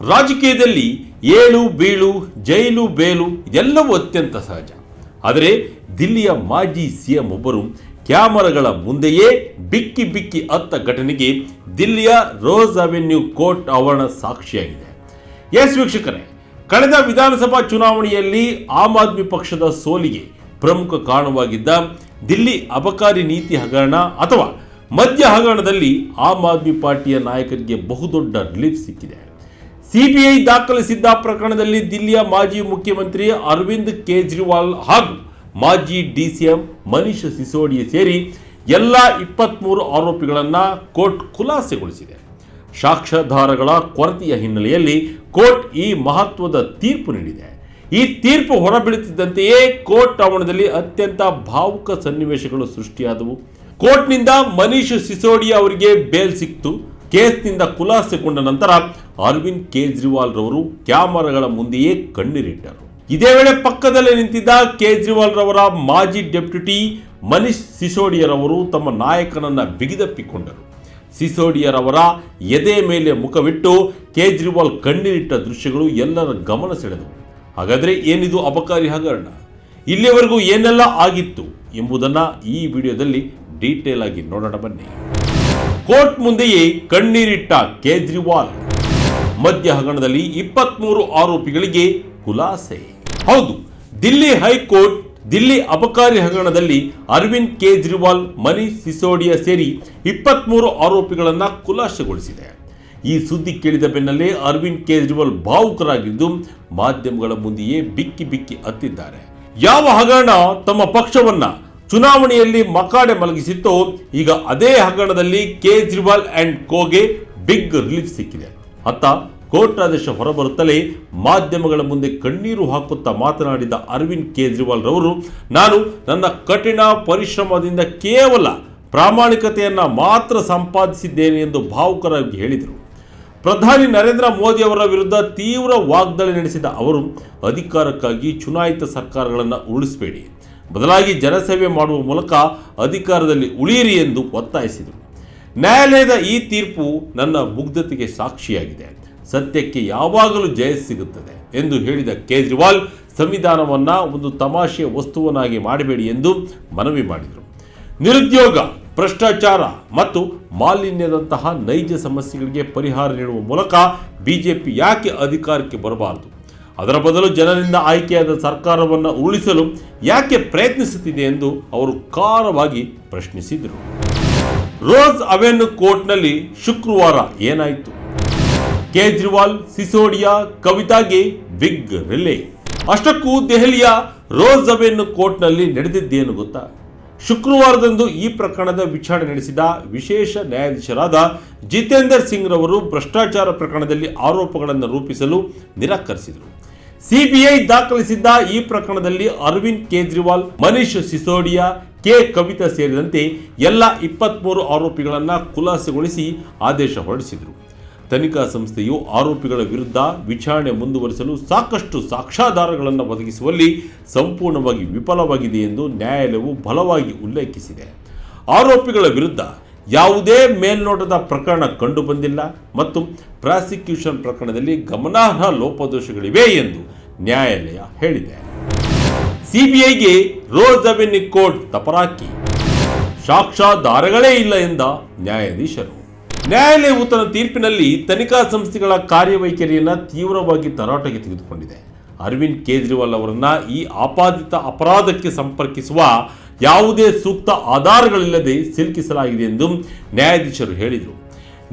ರಾಜಕೀಯದಲ್ಲಿ ಏಳು ಬೀಳು, ಜೈಲು ಬೇಲು ಇದೆಲ್ಲವೂ ಅತ್ಯಂತ ಸಹಜ. ಆದರೆ ದಿಲ್ಲಿಯ ಮಾಜಿ ಸಿಎಂ ಒಬ್ಬರು ಕ್ಯಾಮರಾಗಳ ಮುಂದೆಯೇ ಬಿಕ್ಕಿ ಬಿಕ್ಕಿ ಅತ್ತ ಘಟನೆಗೆ ದಿಲ್ಲಿಯ ರೋಸ್ ಅವೆನ್ಯೂ ಕೋರ್ಟ್ ಆವರಣ ಸಾಕ್ಷಿಯಾಗಿದೆ. ಎಸ್ ವೀಕ್ಷಕರೇ, ಕಳೆದ ವಿಧಾನಸಭಾ ಚುನಾವಣೆಯಲ್ಲಿ ಆಮ್ ಆದ್ಮಿ ಪಕ್ಷದ ಸೋಲಿಗೆ ಪ್ರಮುಖ ಕಾರಣವಾಗಿದ್ದ ದಿಲ್ಲಿ ಅಬಕಾರಿ ನೀತಿ ಹಗರಣ ಅಥವಾ ಮದ್ಯ ಹಗರಣದಲ್ಲಿ ಆಮ್ ಆದ್ಮಿ ಪಾರ್ಟಿಯ ನಾಯಕರಿಗೆ ಬಹುದೊಡ್ಡ ರಿಲೀಫ್ ಸಿಕ್ಕಿದೆ. ಸಿಬಿಐ ದಾಖಲಿಸಿದ್ದ ಪ್ರಕರಣದಲ್ಲಿ ದಿಲ್ಲಿಯ ಮಾಜಿ ಮುಖ್ಯಮಂತ್ರಿ ಅರವಿಂದ್ ಕೇಜ್ರಿವಾಲ್ ಹಾಗೂ ಮಾಜಿ ಡಿಸಿಎಂ ಮನೀಶ್ ಸಿಸೋಡಿಯಾ ಸೇರಿ ಎಲ್ಲ 23 ಆರೋಪಿಗಳನ್ನು ಕೋರ್ಟ್ ಖುಲಾಸೆಗೊಳಿಸಿದೆ. ಸಾಕ್ಷ್ಯಾಧಾರಗಳ ಕೊರತೆಯ ಹಿನ್ನೆಲೆಯಲ್ಲಿ ಕೋರ್ಟ್ ಈ ಮಹತ್ವದ ತೀರ್ಪು ನೀಡಿದೆ. ಈ ತೀರ್ಪು ಹೊರಬೀಳುತ್ತಿದ್ದಂತೆಯೇ ಕೋರ್ಟ್ ಆವರಣದಲ್ಲಿ ಅತ್ಯಂತ ಭಾವುಕ ಸನ್ನಿವೇಶಗಳು ಸೃಷ್ಟಿಯಾದವು. ಕೋರ್ಟ್ನಿಂದ ಮನೀಶ್ ಸಿಸೋಡಿಯಾ ಅವರಿಗೆ ಬೇಲ್ ಸಿಕ್ತು. ಕೇಸ್ನಿಂದ ಖುಲಾಸೆಗೊಂಡ ನಂತರ ಅರವಿಂದ್ ಕೇಜ್ರಿವಾಲ್ ರವರು ಕ್ಯಾಮರಾಗಳ ಮುಂದೆಯೇ ಕಣ್ಣೀರಿಟ್ಟರು. ಇದೇ ವೇಳೆ ಪಕ್ಕದಲ್ಲೇ ನಿಂತಿದ್ದ ಕೇಜ್ರಿವಾಲ್ ರವರ ಮಾಜಿ ಡೆಪ್ಯೂಟಿ ಮನೀಶ್ ಸಿಸೋಡಿಯಾರವರು ತಮ್ಮ ನಾಯಕನನ್ನ ಬಿಗಿದಪ್ಪಿಕೊಂಡರು. ಸಿಸೋಡಿಯಾರವರ ಎದೆ ಮೇಲೆ ಮುಖವಿಟ್ಟು ಕೇಜ್ರಿವಾಲ್ ಕಣ್ಣೀರಿಟ್ಟ ದೃಶ್ಯಗಳು ಎಲ್ಲರ ಗಮನ ಸೆಳೆದವು. ಹಾಗಾದರೆ ಏನಿದು ಅಬಕಾರಿ ಹಗರಣ? ಇಲ್ಲಿಯವರೆಗೂ ಏನೆಲ್ಲ ಆಗಿತ್ತು ಎಂಬುದನ್ನು ಈ ವಿಡಿಯೋದಲ್ಲಿ ಡೀಟೇಲ್ ಆಗಿ ನೋಡೋಣ ಬನ್ನಿ. ಕೋರ್ಟ್ ಮುಂದೆಯೇ ಕಣ್ಣೀರಿಟ್ಟ ಕೇಜ್ರಿವಾಲ್. ಮದ್ಯ ಹಗರಣದಲ್ಲಿ 23 ಆರೋಪಿಗಳಿಗೆ ಖುಲಾಸೆ. ಹೌದು, ದಿಲ್ಲಿ ಹೈಕೋರ್ಟ್ ದಿಲ್ಲಿ ಅಬಕಾರಿ ಹಗರಣದಲ್ಲಿ ಅರವಿಂದ್ ಕೇಜ್ರಿವಾಲ್, ಮನೀಶ್ ಸಿಸೋಡಿಯಾ ಸೇರಿ 23 ಆರೋಪಿಗಳನ್ನು ಖುಲಾಸೆಗೊಳಿಸಿದೆ. ಈ ಸುದ್ದಿ ಕೇಳಿದ ಬೆನ್ನಲ್ಲೇ ಅರವಿಂದ್ ಕೇಜ್ರಿವಾಲ್ ಭಾವುಕರಾಗಿದ್ದು ಮಾಧ್ಯಮಗಳ ಮುಂದೆಯೇ ಬಿಕ್ಕಿ ಬಿಕ್ಕಿ ಅತ್ತಿದ್ದಾರೆ. ಯಾವ ಹಗರಣ ತಮ್ಮ ಪಕ್ಷವನ್ನ ಚುನಾವಣೆಯಲ್ಲಿ ಮಕಾಡೆ ಮಲಗಿಸಿತ್ತೋ, ಈಗ ಅದೇ ಹಗರಣದಲ್ಲಿ ಕೇಜ್ರಿವಾಲ್ ಅಂಡ್ ಕೋಗೆ ಬಿಗ್ ರಿಲೀಫ್ ಸಿಕ್ಕಿದೆ. ಅತ್ತ ಕೋರ್ಟ್ ಆದೇಶ ಹೊರಬರುತ್ತಲೇ ಮಾಧ್ಯಮಗಳ ಮುಂದೆ ಕಣ್ಣೀರು ಹಾಕುತ್ತಾ ಮಾತನಾಡಿದ ಅರವಿಂದ್ ಕೇಜ್ರಿವಾಲ್ ರವರು, ನಾನು ನನ್ನ ಕಠಿಣ ಪರಿಶ್ರಮದಿಂದ ಕೇವಲ ಪ್ರಾಮಾಣಿಕತೆಯನ್ನು ಮಾತ್ರ ಸಂಪಾದಿಸಿದ್ದೇನೆ ಎಂದು ಭಾವುಕರಾಗಿ ಹೇಳಿದರು. ಪ್ರಧಾನಿ ನರೇಂದ್ರ ಮೋದಿ ಅವರ ವಿರುದ್ಧ ತೀವ್ರ ವಾಗ್ದಾಳಿ ನಡೆಸಿದ ಅವರು, ಅಧಿಕಾರಕ್ಕಾಗಿ ಚುನಾಯಿತ ಸರ್ಕಾರಗಳನ್ನು ಉರುಳಿಸಬೇಡಿ, ಬದಲಾಗಿ ಜನಸೇವೆ ಮಾಡುವ ಮೂಲಕ ಅಧಿಕಾರದಲ್ಲಿ ಉಳಿಯಿರಿ ಎಂದು ಒತ್ತಾಯಿಸಿದರು. ನ್ಯಾಯಾಲಯದ ಈ ತೀರ್ಪು ನನ್ನ ಮುಗ್ಧತೆಗೆ ಸಾಕ್ಷಿಯಾಗಿದೆ. ಸತ್ಯಕ್ಕೆ ಯಾವಾಗಲೂ ಜಯ ಸಿಗುತ್ತದೆ ಎಂದು ಹೇಳಿದ ಕೇಜ್ರಿವಾಲ್, ಸಂವಿಧಾನವನ್ನು ಒಂದು ತಮಾಷೆಯ ವಸ್ತುವನ್ನಾಗಿ ಮಾಡಬೇಡಿ ಎಂದು ಮನವಿ ಮಾಡಿದರು. ನಿರುದ್ಯೋಗ, ಭ್ರಷ್ಟಾಚಾರ ಮತ್ತು ಮಾಲಿನ್ಯದಂತಹ ನೈಜ ಸಮಸ್ಯೆಗಳಿಗೆ ಪರಿಹಾರ ನೀಡುವ ಮೂಲಕ ಬಿಜೆಪಿ ಯಾಕೆ ಅಧಿಕಾರಕ್ಕೆ ಬರಬಾರದು? ಅದರ ಬದಲು ಜನರಿಂದ ಆಯ್ಕೆಯಾದ ಸರ್ಕಾರವನ್ನು ಉರುಳಿಸಲು ಯಾಕೆ ಪ್ರಯತ್ನಿಸುತ್ತಿದೆ ಎಂದು ಅವರು ಖಾರವಾಗಿ ಪ್ರಶ್ನಿಸಿದರು. ರೋಸ್ ಅವೆನ್ಯೂ ಕೋರ್ಟ್ನಲ್ಲಿ ಶುಕ್ರವಾರ ಏನಾಯಿತು? ಕೇಜ್ರಿವಾಲ್, ಸಿಸೋಡಿಯಾ, ಕವಿತಾಗೆ ಬಿಗ್ ರಿಲೇ. ಅಷ್ಟಕ್ಕೂ ದೆಹಲಿಯ ರೋಸ್ ಅವೆನ್ಯೂ ಕೋರ್ಟ್ನಲ್ಲಿ ನಡೆದಿದ್ದೇನು ಗೊತ್ತಾ? ಶುಕ್ರವಾರದಂದು ಈ ಪ್ರಕರಣದ ವಿಚಾರಣೆ ನಡೆಸಿದ ವಿಶೇಷ ನ್ಯಾಯಾಧೀಶರಾದ ಜಿತೇಂದರ್ ಸಿಂಗ್ ರವರು ಭ್ರಷ್ಟಾಚಾರ ಪ್ರಕರಣದಲ್ಲಿ ಆರೋಪಗಳನ್ನು ರೂಪಿಸಲು ನಿರಾಕರಿಸಿದರು. ಸಿಬಿಐ ದಾಖಲಿಸಿದ್ದ ಈ ಪ್ರಕರಣದಲ್ಲಿ ಅರವಿಂದ್ ಕೇಜ್ರಿವಾಲ್, ಮನೀಶ್ ಸಿಸೋಡಿಯಾ, ಕೆ ಕವಿತಾ ಸೇರಿದಂತೆ ಎಲ್ಲ 23 ಆರೋಪಿಗಳನ್ನು ಖುಲಾಸೆಗೊಳಿಸಿ ಆದೇಶ ಹೊರಡಿಸಿದರು. ತನಿಖಾ ಸಂಸ್ಥೆಯು ಆರೋಪಿಗಳ ವಿರುದ್ಧ ವಿಚಾರಣೆ ಮುಂದುವರಿಸಲು ಸಾಕಷ್ಟು ಸಾಕ್ಷ್ಯಾಧಾರಗಳನ್ನು ಒದಗಿಸುವಲ್ಲಿ ಸಂಪೂರ್ಣವಾಗಿ ವಿಫಲವಾಗಿದೆ ಎಂದು ನ್ಯಾಯಾಲಯವು ಬಲವಾಗಿ ಉಲ್ಲೇಖಿಸಿದೆ. ಆರೋಪಿಗಳ ವಿರುದ್ಧ ಯಾವುದೇ ಮೇಲ್ನೋಟದ ಪ್ರಕರಣ ಕಂಡುಬಂದಿಲ್ಲ ಮತ್ತು ಪ್ರಾಸಿಕ್ಯೂಷನ್ ಪ್ರಕರಣದಲ್ಲಿ ಗಮನಾರ್ಹ ಲೋಪದೋಷಗಳಿವೆ ಎಂದು ನ್ಯಾಯಾಲಯ ಹೇಳಿದೆ. ಸಿಬಿಐಗೆ ರೋಸ್ ಅವೆನ್ಯೂ ಕೋರ್ಟ್ ತಪರಾಕಿ. ಸಾಕ್ಷ್ಯಾಧಾರಗಳೇ ಇಲ್ಲ ಎಂದ ನ್ಯಾಯಾಧೀಶರು. ನ್ಯಾಯಾಲಯವು ತನ್ನ ತೀರ್ಪಿನಲ್ಲಿ ತನಿಖಾ ಸಂಸ್ಥೆಗಳ ಕಾರ್ಯವೈಖರಿಯನ್ನು ತೀವ್ರವಾಗಿ ತರಾಟೆಗೆ ತೆಗೆದುಕೊಂಡಿದೆ. ಅರವಿಂದ್ ಕೇಜ್ರಿವಾಲ್ ಅವರನ್ನ ಈ ಆಪಾದಿತ ಅಪರಾಧಕ್ಕೆ ಸಂಪರ್ಕಿಸುವ ಯಾವುದೇ ಸೂಕ್ತ ಆಧಾರಗಳಿಲ್ಲದೆ ಸಿಲುಕಿಸಲಾಗಿದೆ ಎಂದು ನ್ಯಾಯಾಧೀಶರು ಹೇಳಿದರು.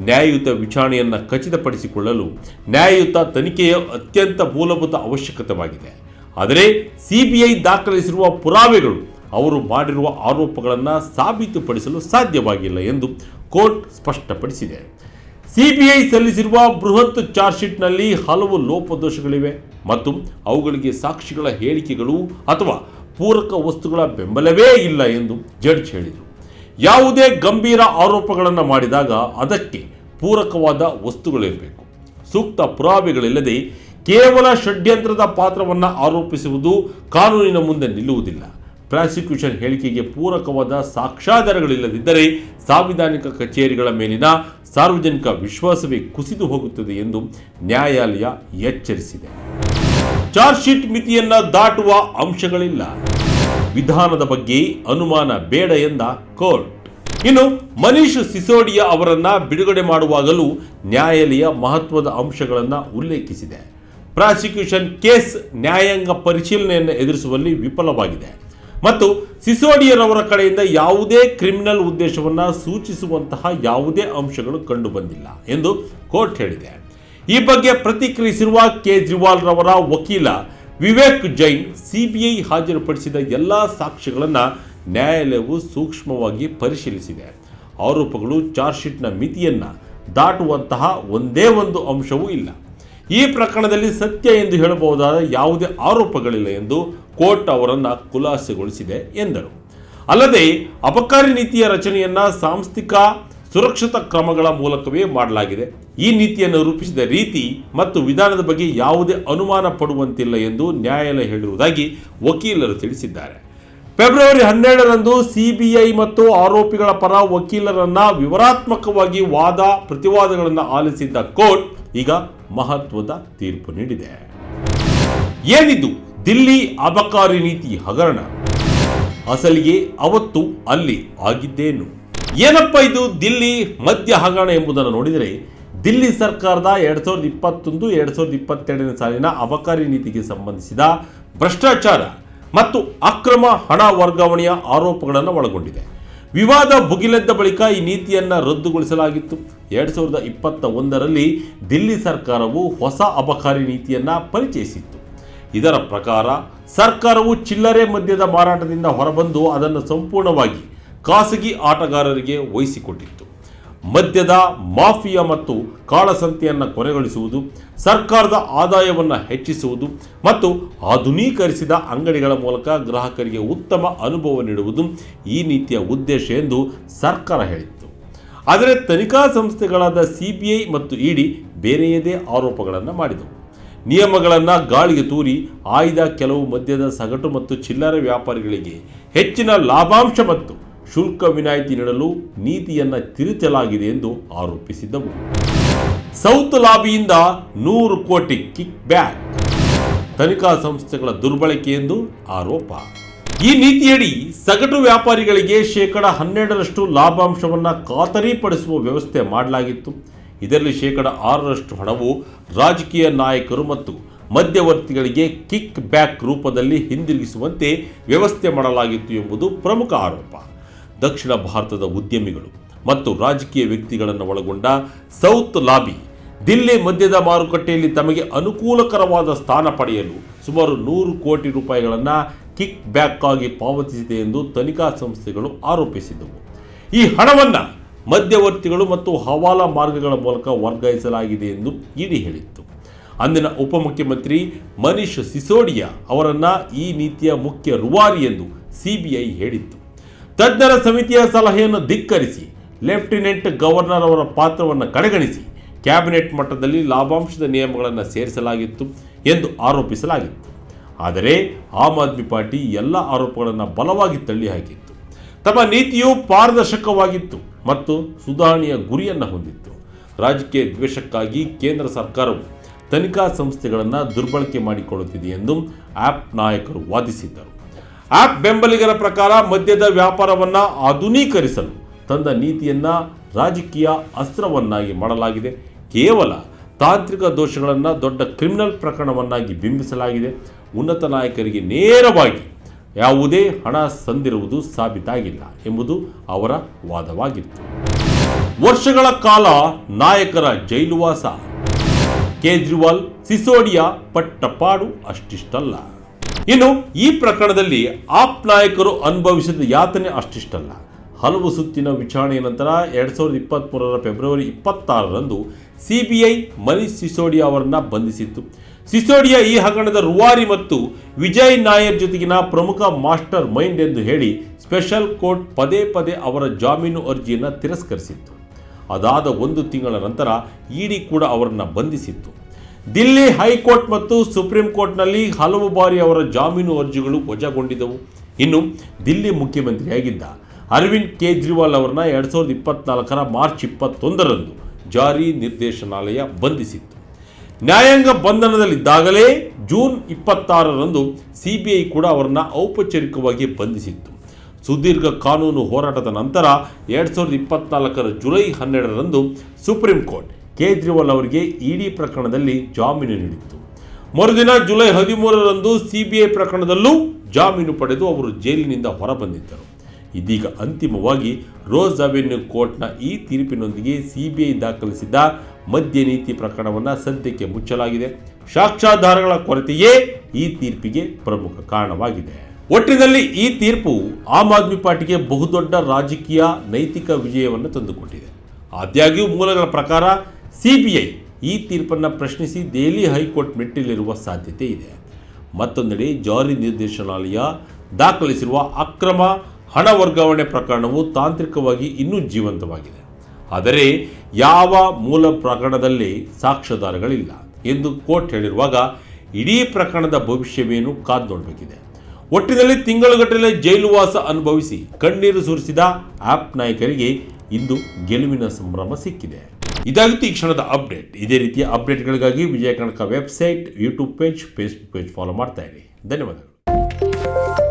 ನ್ಯಾಯಯುತ ವಿಚಾರಣೆಯನ್ನು ಖಚಿತಪಡಿಸಿಕೊಳ್ಳಲು ನ್ಯಾಯಯುತ ತನಿಖೆಯ ಅತ್ಯಂತ ಮೂಲಭೂತ ಅವಶ್ಯಕತೆಯಾಗಿದೆ. ಆದರೆ ಸಿಬಿಐ ದಾಖಲಿಸಿರುವ ಪುರಾವೆಗಳು ಅವರು ಮಾಡಿರುವ ಆರೋಪಗಳನ್ನು ಸಾಬೀತುಪಡಿಸಲು ಸಾಧ್ಯವಾಗಿಲ್ಲ ಎಂದು ಕೋರ್ಟ್ ಸ್ಪಷ್ಟಪಡಿಸಿದೆ. ಸಿಬಿಐ ಸಲ್ಲಿಸಿರುವ ಬೃಹತ್ ಚಾರ್ಜ್ ಶೀಟ್ನಲ್ಲಿ ಹಲವು ಲೋಪದೋಷಗಳಿವೆ ಮತ್ತು ಅವುಗಳಿಗೆ ಸಾಕ್ಷಿಗಳ ಹೇಳಿಕೆಗಳು ಅಥವಾ ಪೂರಕ ವಸ್ತುಗಳ ಬೆಂಬಲವೇ ಇಲ್ಲ ಎಂದು ಜಡ್ಜ್ ಹೇಳಿದರು. ಯಾವುದೇ ಗಂಭೀರ ಆರೋಪಗಳನ್ನು ಮಾಡಿದಾಗ ಅದಕ್ಕೆ ಪೂರಕವಾದ ವಸ್ತುಗಳಿರಬೇಕು. ಸೂಕ್ತ ಪುರಾವೆಗಳಿಲ್ಲದೆ ಕೇವಲ ಷಡ್ಯಂತ್ರದ ಪಾತ್ರವನ್ನು ಆರೋಪಿಸುವುದು ಕಾನೂನಿನ ಮುಂದೆ ನಿಲ್ಲುವುದಿಲ್ಲ. ಪ್ರಾಸಿಕ್ಯೂಷನ್ ಹೇಳಿಕೆಗೆ ಪೂರಕವಾದ ಸಾಕ್ಷ್ಯಾಧಾರಗಳಿಲ್ಲದಿದ್ದರೆ ಸಾಂವಿಧಾನಿಕ ಕಚೇರಿಗಳ ಮೇಲಿನ ಸಾರ್ವಜನಿಕ ವಿಶ್ವಾಸವೇ ಕುಸಿದು ಹೋಗುತ್ತದೆ ಎಂದು ನ್ಯಾಯಾಲಯ ಎಚ್ಚರಿಸಿದೆ. ಚಾರ್ಜ್ ಶೀಟ್ ಮಿತಿಯನ್ನ ದಾಟುವ ಅಂಶಗಳಿಲ್ಲ, ವಿಧಾನದ ಬಗ್ಗೆ ಅನುಮಾನ ಬೇಡ ಎಂದ ಕೋರ್ಟ್. ಇನ್ನು ಮನೀಶ್ ಸಿಸೋಡಿಯಾ ಅವರನ್ನ ಬಿಡುಗಡೆ ಮಾಡುವಾಗಲೂ ನ್ಯಾಯಾಲಯ ಮಹತ್ವದ ಅಂಶಗಳನ್ನು ಉಲ್ಲೇಖಿಸಿದೆ. ಪ್ರಾಸಿಕ್ಯೂಷನ್ ಕೇಸ್ ನ್ಯಾಯಾಂಗ ಪರಿಶೀಲನೆಯನ್ನು ಎದುರಿಸುವಲ್ಲಿ ವಿಫಲವಾಗಿದೆ ಮತ್ತು ಸಿಸೋಡಿಯಾರವರ ಕಡೆಯಿಂದ ಯಾವುದೇ ಕ್ರಿಮಿನಲ್ ಉದ್ದೇಶವನ್ನು ಸೂಚಿಸುವಂತಹ ಯಾವುದೇ ಅಂಶಗಳು ಕಂಡುಬಂದಿಲ್ಲ ಎಂದು ಕೋರ್ಟ್ ಹೇಳಿದೆ. ಈ ಬಗ್ಗೆ ಪ್ರತಿಕ್ರಿಯಿಸಿರುವ ಕೇಜ್ರಿವಾಲ್ ರವರ ವಕೀಲ ವಿವೇಕ್ ಜೈನ್, ಸಿಬಿಐ ಹಾಜರುಪಡಿಸಿದ ಎಲ್ಲ ಸಾಕ್ಷ್ಯಗಳನ್ನು ನ್ಯಾಯಾಲಯವು ಸೂಕ್ಷ್ಮವಾಗಿ ಪರಿಶೀಲಿಸಿದೆ. ಆರೋಪಗಳು ಚಾರ್ಜ್ ಶೀಟ್ನ ಮಿತಿಯನ್ನು ದಾಟುವಂತಹ ಒಂದೇ ಒಂದು ಅಂಶವೂ ಇಲ್ಲ. ಈ ಪ್ರಕರಣದಲ್ಲಿ ಸತ್ಯ ಎಂದು ಹೇಳಬಹುದಾದ ಯಾವುದೇ ಆರೋಪಗಳಿಲ್ಲ ಎಂದು ಕೋರ್ಟ್ ಅವರನ್ನು ಖುಲಾಸೆಗೊಳಿಸಿದೆ ಎಂದರು. ಅಲ್ಲದೆ ಅಬಕಾರಿ ನೀತಿಯ ರಚನೆಯನ್ನ ಸಾಂಸ್ಥಿಕ ಸುರಕ್ಷತಾ ಕ್ರಮಗಳ ಮೂಲಕವೇ ಮಾಡಲಾಗಿದೆ. ಈ ನೀತಿಯನ್ನು ರೂಪಿಸಿದ ರೀತಿ ಮತ್ತು ವಿಧಾನದ ಬಗ್ಗೆ ಯಾವುದೇ ಅನುಮಾನ ಪಡುವಂತಿಲ್ಲ ಎಂದು ನ್ಯಾಯಾಲಯ ಹೇಳಿರುವುದಾಗಿ ವಕೀಲರು ತಿಳಿಸಿದ್ದಾರೆ. ಫೆಬ್ರವರಿ 12ರಂದು ಸಿಬಿಐ ಮತ್ತು ಆರೋಪಿಗಳ ಪರ ವಕೀಲರನ್ನ ವಿವರಾತ್ಮಕವಾಗಿ ವಾದ ಪ್ರತಿವಾದಗಳನ್ನು ಆಲಿಸಿದ್ದ ಕೋರ್ಟ್ ಈಗ ಮಹತ್ವದ ತೀರ್ಪು ನೀಡಿದೆ. ಏನಿದು ದಿಲ್ಲಿ ಅಬಕಾರಿ ನೀತಿ ಹಗರಣ? ಅಸಲಿಗೆ ಅವತ್ತು ಅಲ್ಲಿ ಆಗಿದ್ದೇನು? ಏನಪ್ಪ ಇದು ದಿಲ್ಲಿ ಮದ್ಯ ಹಗರಣ ಎಂಬುದನ್ನು ನೋಡಿದರೆ, ದಿಲ್ಲಿ ಸರ್ಕಾರದ 2021-2022 ಸಾಲಿನ ಅಬಕಾರಿ ನೀತಿಗೆ ಸಂಬಂಧಿಸಿದ ಭ್ರಷ್ಟಾಚಾರ ಮತ್ತು ಅಕ್ರಮ ಹಣ ವರ್ಗಾವಣೆಯ ಆರೋಪಗಳನ್ನು ಒಳಗೊಂಡಿದೆ. ವಿವಾದ ಭುಗಿಲೆದ್ದ ಬಳಿಕ ಈ ನೀತಿಯನ್ನು ರದ್ದುಗೊಳಿಸಲಾಗಿತ್ತು. 2021ರಲ್ಲಿ ದಿಲ್ಲಿ ಸರ್ಕಾರವು ಹೊಸ ಅಬಕಾರಿ ನೀತಿಯನ್ನು ಪರಿಚಯಿಸಿತ್ತು. ಇದರ ಪ್ರಕಾರ ಸರ್ಕಾರವು ಚಿಲ್ಲರೆ ಮದ್ಯದ ಮಾರಾಟದಿಂದ ಹೊರಬಂದು ಅದನ್ನು ಸಂಪೂರ್ಣವಾಗಿ ಖಾಸಗಿ ಆಟಗಾರರಿಗೆ ವಹಿಸಿಕೊಟ್ಟಿತ್ತು. ಮದ್ಯದ ಮಾಫಿಯಾ ಮತ್ತು ಕಾಳಸಂತೆಯನ್ನು ಕೊನೆಗೊಳಿಸುವುದು, ಸರ್ಕಾರದ ಆದಾಯವನ್ನು ಹೆಚ್ಚಿಸುವುದು ಮತ್ತು ಆಧುನೀಕರಿಸಿದ ಅಂಗಡಿಗಳ ಮೂಲಕ ಗ್ರಾಹಕರಿಗೆ ಉತ್ತಮ ಅನುಭವ ನೀಡುವುದು ಈ ನೀತಿಯ ಉದ್ದೇಶ ಎಂದು ಸರ್ಕಾರ ಹೇಳಿತ್ತು. ಆದರೆ ತನಿಖಾ ಸಂಸ್ಥೆಗಳಾದ ಸಿಬಿಐ ಮತ್ತು ಇಡಿ ಬೇರೆಯದೇ ಆರೋಪಗಳನ್ನು ಮಾಡಿದವು. ನಿಯಮಗಳನ್ನು ಗಾಳಿಗೆ ತೂರಿ ಆಯ್ದ ಕೆಲವು ಮದ್ಯದ ಸಗಟು ಮತ್ತು ಚಿಲ್ಲರೆ ವ್ಯಾಪಾರಿಗಳಿಗೆ ಹೆಚ್ಚಿನ ಲಾಭಾಂಶ ಮತ್ತು ಶುಲ್ಕ ವಿನಾಯಿತಿ ನೀಡಲು ನೀತಿಯನ್ನು ತಿರುಚಲಾಗಿದೆ ಎಂದು ಆರೋಪಿಸಿದ್ದವು. ಸೌತ್ ಲಾಬಿಯಿಂದ 100 ಕೋಟಿ ಕಿಕ್ ಬ್ಯಾಕ್, ತನಿಖಾ ಸಂಸ್ಥೆಗಳ ದುರ್ಬಳಕೆ ಎಂದು ಆರೋಪ. ಈ ನೀತಿಯಡಿ ಸಗಟು ವ್ಯಾಪಾರಿಗಳಿಗೆ 12% ಲಾಭಾಂಶವನ್ನು ಖಾತರಿಪಡಿಸುವ ವ್ಯವಸ್ಥೆ ಮಾಡಲಾಗಿತ್ತು. ಇದರಲ್ಲಿ 6% ಹಣವು ರಾಜಕೀಯ ನಾಯಕರು ಮತ್ತು ಮಧ್ಯವರ್ತಿಗಳಿಗೆ ಕಿಕ್ ಬ್ಯಾಕ್ ರೂಪದಲ್ಲಿ ಹಿಂದಿರುಗಿಸುವಂತೆ ವ್ಯವಸ್ಥೆ ಮಾಡಲಾಗಿತ್ತು ಎಂಬುದು ಪ್ರಮುಖ ಆರೋಪ. ದಕ್ಷಿಣ ಭಾರತದ ಉದ್ಯಮಿಗಳು ಮತ್ತು ರಾಜಕೀಯ ವ್ಯಕ್ತಿಗಳನ್ನು ಒಳಗೊಂಡ ಸೌತ್ ಲಾಬಿ ದಿಲ್ಲಿ ಮದ್ಯದ ಮಾರುಕಟ್ಟೆಯಲ್ಲಿ ತಮಗೆ ಅನುಕೂಲಕರವಾದ ಸ್ಥಾನ ಪಡೆಯಲು ಸುಮಾರು 100 ಕೋಟಿ ರೂಪಾಯಿಗಳನ್ನು ಕಿಕ್ ಬ್ಯಾಕ್ ಆಗಿ ಪಾವತಿಸಿದೆ ಎಂದು ತನಿಖಾ ಸಂಸ್ಥೆಗಳು ಆರೋಪಿಸಿದ್ದವು. ಈ ಹಣವನ್ನು ಮಧ್ಯವರ್ತಿಗಳು ಮತ್ತು ಹವಾಲಾ ಮಾರ್ಗಗಳ ಮೂಲಕ ವರ್ಗಾಯಿಸಲಾಗಿದೆ ಎಂದು ಇಡಿ ಹೇಳಿತ್ತು. ಅಂದಿನ ಉಪಮುಖ್ಯಮಂತ್ರಿ ಮನೀಶ್ ಸಿಸೋಡಿಯಾ ಅವರನ್ನು ಈ ನೀತಿಯ ಮುಖ್ಯ ರೂವಾರಿ ಎಂದು ಸಿಬಿಐ ಹೇಳಿತ್ತು. ತಜ್ಞರ ಸಮಿತಿಯ ಸಲಹೆಯನ್ನು ಧಿಕ್ಕರಿಸಿ ಲೆಫ್ಟಿನೆಂಟ್ ಗವರ್ನರ್ ಅವರ ಪಾತ್ರವನ್ನು ಕಡೆಗಣಿಸಿ ಕ್ಯಾಬಿನೆಟ್ ಮಟ್ಟದಲ್ಲಿ ಲಾಭಾಂಶದ ನಿಯಮಗಳನ್ನು ಸೇರಿಸಲಾಗಿತ್ತು ಎಂದು ಆರೋಪಿಸಲಾಗಿತ್ತು. ಆದರೆ ಆಮ್ ಆದ್ಮಿ ಪಾರ್ಟಿ ಎಲ್ಲ ಆರೋಪಗಳನ್ನು ಬಲವಾಗಿ ತಳ್ಳಿಹಾಕಿತ್ತು. ತಮ್ಮ ನೀತಿಯು ಪಾರದರ್ಶಕವಾಗಿತ್ತು ಮತ್ತು ಸುಧಾರಣೆಯ ಗುರಿಯನ್ನು ಹೊಂದಿತ್ತು. ರಾಜಕೀಯ ದ್ವೇಷಕ್ಕಾಗಿ ಕೇಂದ್ರ ಸರ್ಕಾರವು ತನಿಖಾ ಸಂಸ್ಥೆಗಳನ್ನು ದುರ್ಬಳಕೆ ಮಾಡಿಕೊಳ್ಳುತ್ತಿದೆ ಎಂದು ಆಪ್ ನಾಯಕರು ವಾದಿಸಿದ್ದರು. ಆಪ್ ಬೆಂಬಲಿಗರ ಪ್ರಕಾರ ಮದ್ಯದ ವ್ಯಾಪಾರವನ್ನು ಆಧುನೀಕರಿಸಲು ತಂದ ನೀತಿಯನ್ನು ರಾಜಕೀಯ ಅಸ್ತ್ರವನ್ನಾಗಿ ಮಾಡಲಾಗಿದೆ. ಕೇವಲ ತಾಂತ್ರಿಕ ದೋಷಗಳನ್ನು ದೊಡ್ಡ ಕ್ರಿಮಿನಲ್ ಪ್ರಕರಣವನ್ನಾಗಿ ಬಿಂಬಿಸಲಾಗಿದೆ. ಉನ್ನತ ನಾಯಕರಿಗೆ ನೇರವಾಗಿ ಯಾವುದೇ ಹಣ ಸಂದಿರುವುದು ಸಾಬೀತಾಗಿಲ್ಲ ಎಂಬುದು ಅವರ ವಾದವಾಗಿತ್ತು. ವರ್ಷಗಳ ಕಾಲ ನಾಯಕರ ಜೈಲುವಾಸ. ಕೇಜ್ರಿವಾಲ್, ಸಿಸೋಡಿಯಾ ಪಟ್ಟಪಾಡು ಅಷ್ಟಿಷ್ಟಲ್ಲ. ಇನ್ನು ಈ ಪ್ರಕರಣದಲ್ಲಿ ಆಪ್ ನಾಯಕರು ಅನುಭವಿಸಿದ ಯಾತನೆ ಅಷ್ಟಿಷ್ಟಲ್ಲ. ಹಲವು ಸುತ್ತಿನ ವಿಚಾರಣೆಯ ನಂತರ 2023ರ ಫೆಬ್ರವರಿ 26ರಂದು ಸಿಬಿಐ ಮನೀಶ್ ಸಿಸೋಡಿಯಾ ಅವರನ್ನು ಬಂಧಿಸಿತ್ತು. ಸಿಸೋಡಿಯಾ ಈ ಹಗರಣದ ರೂವಾರಿ ಮತ್ತು ವಿಜಯ್ ನಾಯರ್ ಜೊತೆಗಿನ ಪ್ರಮುಖ ಮಾಸ್ಟರ್ ಮೈಂಡ್ ಎಂದು ಹೇಳಿ ಸ್ಪೆಷಲ್ ಕೋರ್ಟ್ ಪದೇ ಪದೇ ಅವರ ಜಾಮೀನು ಅರ್ಜಿಯನ್ನು ತಿರಸ್ಕರಿಸಿತ್ತು. ಅದಾದ 1 ತಿಂಗಳ ನಂತರ ಇಡಿ ಕೂಡ ಅವರನ್ನು ಬಂಧಿಸಿತ್ತು. ದಿಲ್ಲಿ ಹೈಕೋರ್ಟ್ ಮತ್ತು ಸುಪ್ರೀಂ ಕೋರ್ಟ್ನಲ್ಲಿ ಹಲವು ಬಾರಿ ಅವರ ಜಾಮೀನು ಅರ್ಜಿಗಳು ವಜಾಗೊಂಡಿದ್ದವು. ಇನ್ನು ದಿಲ್ಲಿ ಮುಖ್ಯಮಂತ್ರಿಯಾಗಿದ್ದ ಅರವಿಂದ್ ಕೇಜ್ರಿವಾಲ್ ಅವರನ್ನ 2024 ಮಾರ್ಚ್ 21ರಂದು ಜಾರಿ ನಿರ್ದೇಶನಾಲಯ ಬಂಧಿಸಿತ್ತು. ನ್ಯಾಯಾಂಗ ಬಂಧನದಲ್ಲಿದ್ದಾಗಲೇ ಜೂನ್ 26ರಂದು CBI ಕೂಡ ಅವರನ್ನು ಔಪಚಾರಿಕವಾಗಿ ಬಂಧಿಸಿತ್ತು. ಸುದೀರ್ಘ ಕಾನೂನು ಹೋರಾಟದ ನಂತರ 2024 ಜುಲೈ 12ರಂದು ಸುಪ್ರೀಂ ಕೋರ್ಟ್ ಕೇಜ್ರಿವಾಲ್ ಅವರಿಗೆ ಇಡಿ ಪ್ರಕರಣದಲ್ಲಿ ಜಾಮೀನು ನೀಡಿತ್ತು. ಮರುದಿನ ಜುಲೈ 13ರಂದು CBI ಪ್ರಕರಣದಲ್ಲೂ ಜಾಮೀನು ಪಡೆದು ಅವರು ಜೈಲಿನಿಂದ ಹೊರಬಂದಿದ್ದರು. ಇದೀಗ ಅಂತಿಮವಾಗಿ ರೋಸ್ ಅವೆನ್ಯೂ ಕೋರ್ಟ್ನ ಈ ತೀರ್ಪಿನೊಂದಿಗೆ CBI ದಾಖಲಿಸಿದ್ದ ಮದ್ಯ ನೀತಿ ಪ್ರಕರಣವನ್ನು ಸದ್ಯಕ್ಕೆ ಮುಚ್ಚಲಾಗಿದೆ. ಸಾಕ್ಷ್ಯಾಧಾರಗಳ ಕೊರತೆಯೇ ಈ ತೀರ್ಪಿಗೆ ಪ್ರಮುಖ ಕಾರಣವಾಗಿದೆ. ಒಟ್ಟಿನಲ್ಲಿ ಈ ತೀರ್ಪು ಆಮ್ ಆದ್ಮಿ ಪಾರ್ಟಿಗೆ ಬಹುದೊಡ್ಡ ರಾಜಕೀಯ ನೈತಿಕ ವಿಜಯವನ್ನು ತಂದುಕೊಟ್ಟಿದೆ. ಆದಾಗ್ಯೂ ಮೂಲಗಳ ಪ್ರಕಾರ CBI ಈ ತೀರ್ಪನ್ನು ಪ್ರಶ್ನಿಸಿ ದೆಹಲಿ ಹೈಕೋರ್ಟ್ ಮೆಟ್ಟಿಲಿರುವ ಸಾಧ್ಯತೆ ಇದೆ. ಮತ್ತೊಂದೆಡೆ ಜಾರಿ ನಿರ್ದೇಶನಾಲಯ ದಾಖಲಿಸಿರುವ ಅಕ್ರಮ ಹಣ ವರ್ಗಾವಣೆ ಪ್ರಕರಣವು ತಾಂತ್ರಿಕವಾಗಿ ಇನ್ನೂ ಜೀವಂತವಾಗಿದೆ. ಆದರೆ ಯಾವ ಮೂಲ ಪ್ರಕರಣದಲ್ಲಿ ಸಾಕ್ಷ್ಯಾಧಾರಗಳಿಲ್ಲ ಎಂದು ಕೋರ್ಟ್ ಹೇಳಿರುವಾಗ ಇಡೀ ಪ್ರಕರಣದ ಭವಿಷ್ಯವೇನು ಕಾದು ನೋಡಬೇಕಿದೆ. ಒಟ್ಟಿನಲ್ಲಿ ತಿಂಗಳುಗಟ್ಟಲೆ ಜೈಲುವಾಸ ಅನುಭವಿಸಿ ಕಣ್ಣೀರು ಸುರಿಸಿದ ಆಪ್ ನಾಯಕರಿಗೆ ಇಂದು ಗೆಲುವಿನ ಸಂಭ್ರಮ ಸಿಕ್ಕಿದೆ. ಇದಾಗಿತ್ತು ಈ ಕ್ಷಣದ ಅಪ್ಡೇಟ್. ಇದೇ ರೀತಿಯ ಅಪ್ಡೇಟ್ಗಳಿಗಾಗಿ ವಿಜಯ ಕನಕ website, YouTube page, Facebook page follow ಮಾಡ್ತಾ ಇರಿ. ಧನ್ಯವಾದಗಳು.